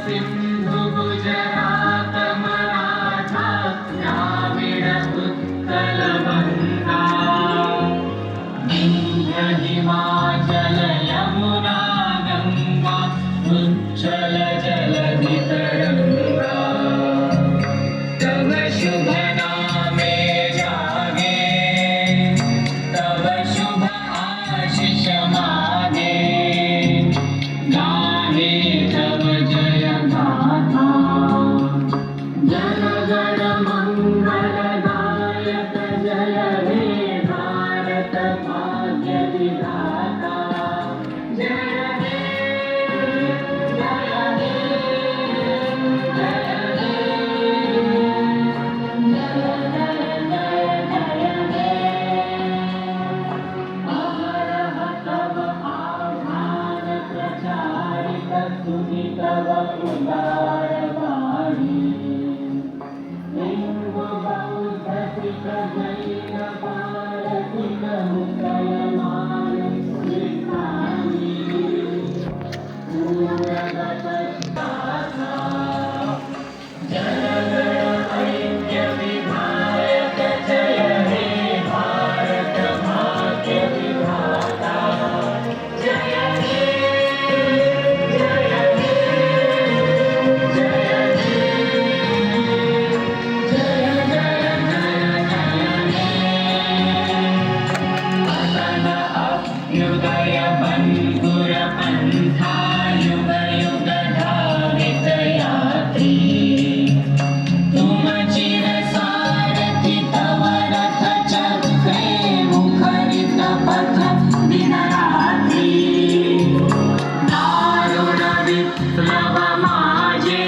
सिंधु गुजरात मराठा द्राविड उत्कल बंगा विंध्य हिमाचल यमुना गंगा उच्चल जलधि तरंगा तव शुभ नामे जागे तव शुभ आशीष मागे गाहे तव जय गाथा जन गण मंगलदायक जय हे भारत भाग्य विधाता जय हे जय हे जय हे तव उदार वाणी हिंदू बौद्ध सिख जैन पारसिक मुसलमान ख्रिस्तानी पूर्वगत शाखा जनगण ऐक्य विधायक जय हे भारत भाग्य विधाता जय हे युगय बंधुर पंथा युग युग धावित यात्री तुम चिर सारथि तव रथ चक्रे मुखरित पथ दिन रात्रि दारुण विप्लव माजे